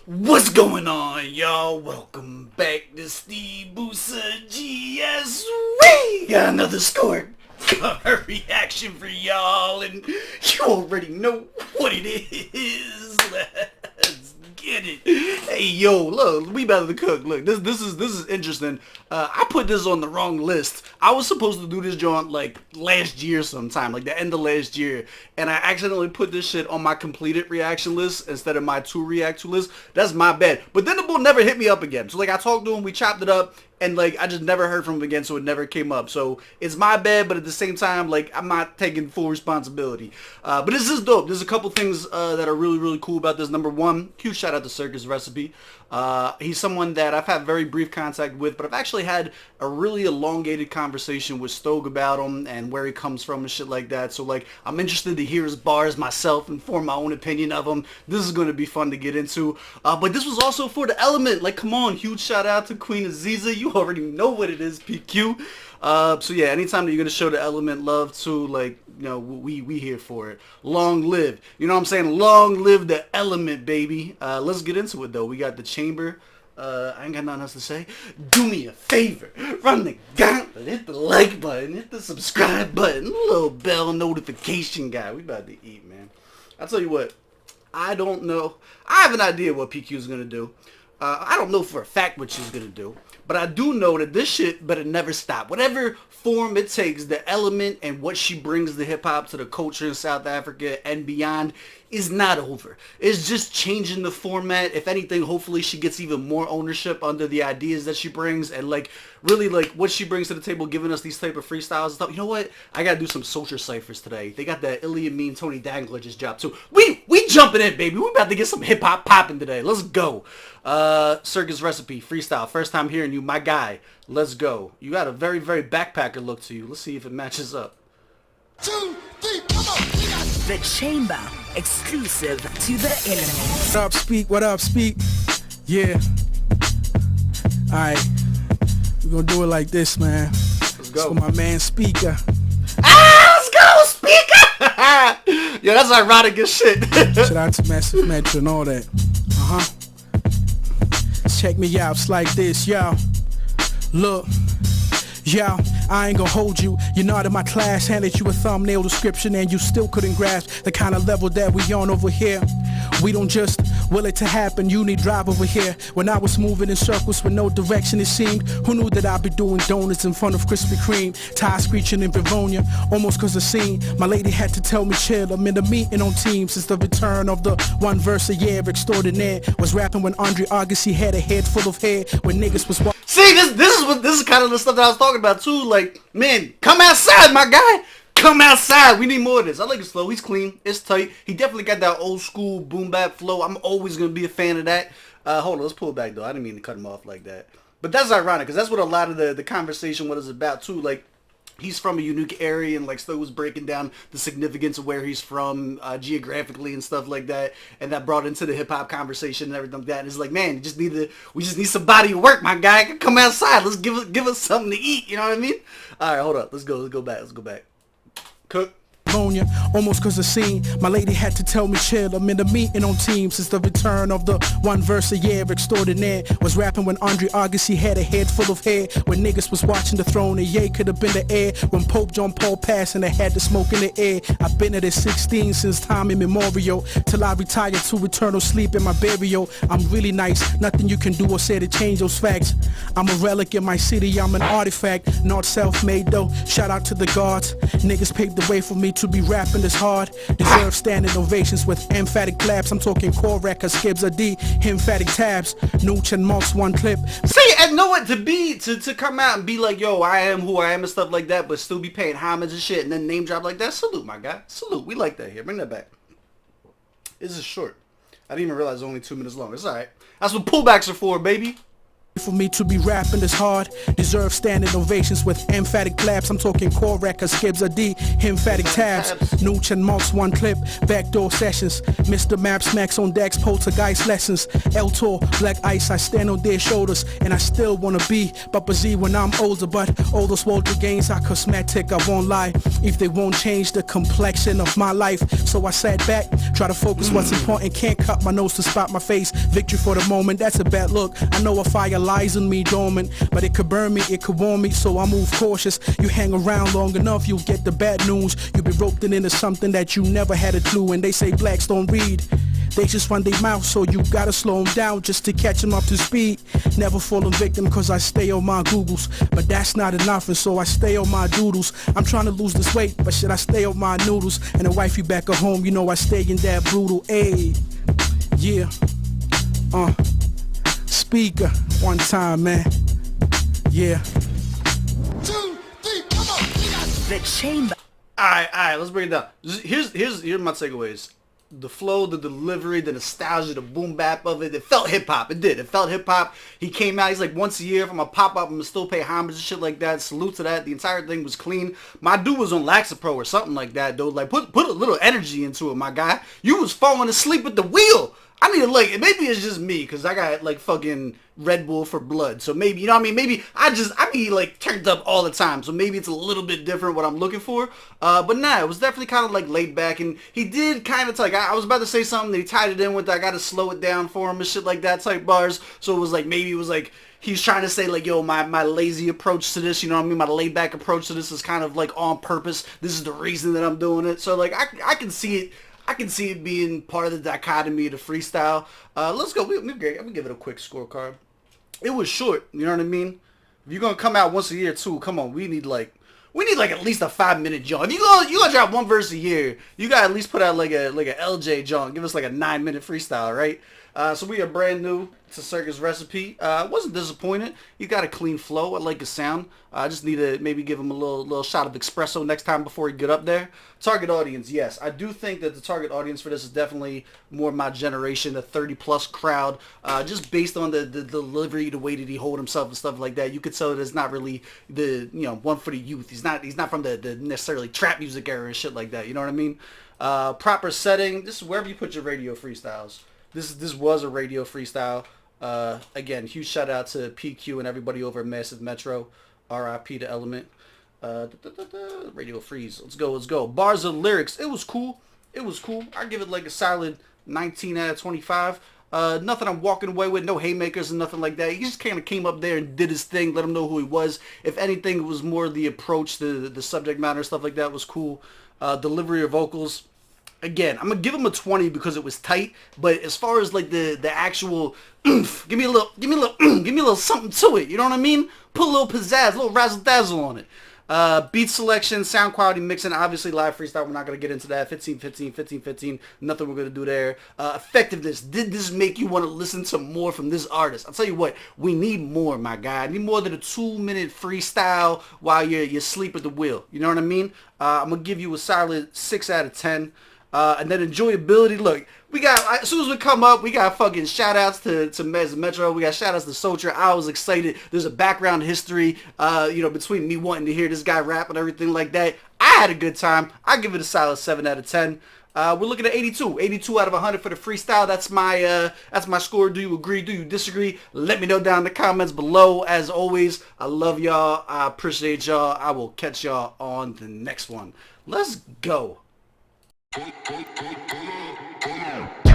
What's going on, y'all? Welcome back to SteveBussaGS. We got another score reaction for y'all, and you already know what it is. Let's get it. Hey, yo, look, we about to cook. Look, this is interesting. I put this on the wrong list. I was supposed to do this joint like last year sometime, like the end of last year, and I accidentally put this shit on my completed reaction list instead of my to react to list. That's my bad. But then the bull never hit me up again. So like I talked to him, we chopped it up, and like I just never heard from him again, so it never came up. So it's my bad, but at the same time, like I'm not taking full responsibility. But this is dope. There's a couple things that are really cool about this. Number one, huge shout out to Circus recipe. He's someone that I've had very brief contact with, but I've actually had a really elongated conversation with Stogue about him and where he comes from and shit like that. So like I'm interested to hear his bars myself and form my own opinion of him. This is going to be fun to get into. But this was also for the element. Like, come on, huge shout out to Queen Aziza. You already know what it is, PQ. So yeah, anytime that you're going to show the element love to, like, you know, we here for it. Long live. You know what I'm saying? Long live the element, baby. Let's get into it, though. We got the chamber. I ain't got nothing else to say. Do me a favor. Run the gauntlet. Hit the like button. Hit the subscribe button. Little bell notification guy. We about to eat, man. I'll tell you what. I don't know. I have an idea what PQ is going to do. I don't know for a fact what she's going to do. But I do know that this shit better never stop. Whatever form it takes, the element and what she brings to hip-hop, to the culture in South Africa and beyond is not over. It's just changing the format. If anything, hopefully she gets even more ownership under the ideas that she brings, and like really like what she brings to the table, giving us these type of freestyles and stuff. You know what? I gotta do some social ciphers today. They got that Ilya Mean Tony Dangler just dropped too. We jumping in, baby. We about to get some hip-hop popping today. Let's go. Circus recipe, freestyle. First time hearing you, my guy. Let's go. You got a very backpacker look to you. Let's see if it matches up. 2, 3, come on. The chamber, exclusive to the element. What up, Speak? What up, Speak? Yeah. Alright. We're gonna do it like this, man. Let's go. For my man, Speaker. Let's go, Speaker! Yo, that's ironic as shit. Shout out to Massive Metro and all that. Check me out, it's like this, yo. Look. Yo, I ain't gonna hold you. You're not in my class, handed you a thumbnail description and you still couldn't grasp the kind of level that we on over here. We don't just will it to happen, you need drive over here. When I was moving in circles with no direction it seemed, who knew that I'd be doing donuts in front of Krispy Kreme, tires screeching in Livonia, almost cause the scene. My lady had to tell me chill, I'm in the meeting on teams. Since the return of the one verse a year extraordinaire. Was rapping when Andre Agassi had a head full of hair, when niggas was See, this is kind of the stuff that I was talking about too. Like, man, come outside, my guy. Come outside. We need more of this. I like his flow. He's clean. It's tight. He definitely got that old school boom bap flow. I'm always gonna be a fan of that. Hold on, let's pull it back though. I didn't mean to cut him off like that. But that's ironic because that's what a lot of the conversation was about too. Like, he's from a unique area, and like Stowe was breaking down the significance of where he's from geographically and stuff like that, and that brought into the hip hop conversation and everything like that. And it's like, man, we just need some body work, my guy. Come outside. Let's give us something to eat. You know what I mean? All right, hold up. Let's go back. Cook. Almost cause the scene. My lady had to tell me chill, I'm in the meeting on teams. Since the return of the one verse a year extraordinaire. Was rapping when Andre Agassi had a head full of hair, when niggas was watching the throne and yay could have been the air. When Pope John Paul passed and they had the smoke in the air. I've been at it 16 since time immemorial, till I retire to eternal sleep in my burial. I'm really nice, nothing you can do or say to change those facts. I'm a relic in my city, I'm an artifact, not self-made though. Shout out to the gods, niggas paved the way for me to be rapping this hard. Deserve standing ovations with emphatic claps. I'm talking core records, Skibbs a D, emphatic tabs. Nooch and Moss one clip. See, and know what, to come out and be like, yo, I am who I am and stuff like that, but still be paying homage and shit, and then name drop like that. Salute, my guy. Salute. We like that here. Bring that back. This is short. I didn't even realize it was only 2 minutes long. It's alright. That's what pullbacks are for, baby. For me to be rapping this hard, deserve standing ovations with emphatic claps. I'm talking core records, Skibbs a D, emphatic tabs. Nooch and Marks, one clip, backdoor sessions. Mr. Maps, Max on decks, poltergeist lessons. El Tour, Black Ice, I stand on their shoulders, and I still wanna be Papa Z when I'm older. But all those Walter gains are cosmetic, I won't lie, if they won't change the complexion of my life. So I sat back, try to focus what's important, can't cut my nose to spot my face. Victory for the moment, that's a bad look. I know a fire lies in me dormant, but it could burn me, it could warm me, so I move cautious. You hang around long enough, you'll get the bad news. You'll be roped into something that you never had a clue. And they say blacks don't read, they just run their mouth, so you gotta slow them down just to catch them up to speed. Never falling victim cause I stay on my Googles, but that's not enough, and so I stay on my doodles. I'm trying to lose this weight, but should I stay on my noodles? And the wifey back at home, you know I stay in that brutal. Ayy, yeah, speaker, one time, man. Yeah. 2, 3, come on. The chamber. Alright, let's break it down. Here's my takeaways. The flow, the delivery, the nostalgia, the boom bap of it. It felt hip hop. It did. It felt hip hop. He came out. He's like, once a year, if I'm gonna pop up, I'm gonna still pay homage and shit like that. Salute to that. The entire thing was clean. My dude was on Laxapro or something like that, though. Like, put a little energy into it, my guy. You was falling asleep at the wheel. I need to, like, maybe it's just me, because I got, like, fucking Red Bull for blood. So maybe, you know what I mean? Maybe I be, like, turned up all the time. So maybe it's a little bit different what I'm looking for. But nah, it was definitely kind of, like, laid back. And he did kind of, like, I was about to say something that he tied it in with, I got to slow it down for him and shit like that type bars. So it was, like, maybe it was, like, he's trying to say, like, yo, my lazy approach to this, you know what I mean? My laid back approach to this is kind of, like, on purpose. This is the reason that I'm doing it. So, like, I can see it. I can see it being part of the dichotomy of the freestyle. Let's go. I'm gonna give it a quick scorecard. It was short. You know what I mean? If you're gonna come out once a year too, come on. We need like at least a 5-minute joint. If you gonna drop one verse a year, you gotta at least put out like a LJ joint. Give us like a 9-minute freestyle, right? So we are brand new to Circus recipe. Wasn't disappointed. He got a clean flow. I like his sound. I just need to maybe give him a little shot of espresso next time before he get up there. Target audience, yes. I do think that the target audience for this is definitely more my generation, the 30-plus crowd. Just based on the delivery, the way that he hold himself and stuff like that, you could tell that it's not really the one for the youth. He's not from the necessarily trap music era and shit like that. You know what I mean? Proper setting. This is wherever you put your radio freestyles. This was a radio freestyle. Again, huge shout out to PQ and everybody over at Massive Metro. RIP to Element. Radio freeze. Let's go. Bars of lyrics. It was cool. I give it like a solid 19 out of 25. Nothing I'm walking away with. No haymakers and nothing like that. He just kind of came up there and did his thing. Let him know who he was. If anything, it was more the approach, the subject matter, stuff like that was cool. Delivery of vocals. Again, I'm gonna give him a 20 because it was tight, but as far as like the actual give me a little something to it, you know what I mean? Put a little pizzazz, a little razzle dazzle on it. Beat selection, sound quality, mixing, obviously live freestyle, we're not gonna get into that. 15, nothing we're gonna do there. Effectiveness, did this make you want to listen to more from this artist? I'll tell you what, we need more, my guy. I need more than a 2-minute freestyle while you sleep at the wheel, you know what I mean? I'm gonna give you a solid 6 out of 10. And then enjoyability, look, we got, as soon as we come up, we got fucking shout-outs to Metro, we got shout-outs to Soldier. I was excited. There's a background history, between me wanting to hear this guy rap and everything like that. I had a good time. I give it a solid 7 out of 10. We're looking at 82 out of 100 for the freestyle. That's my score. Do you agree? Do you disagree? Let me know down in the comments below. As always, I love y'all. I appreciate y'all. I will catch y'all on the next one. Let's go. Pull up.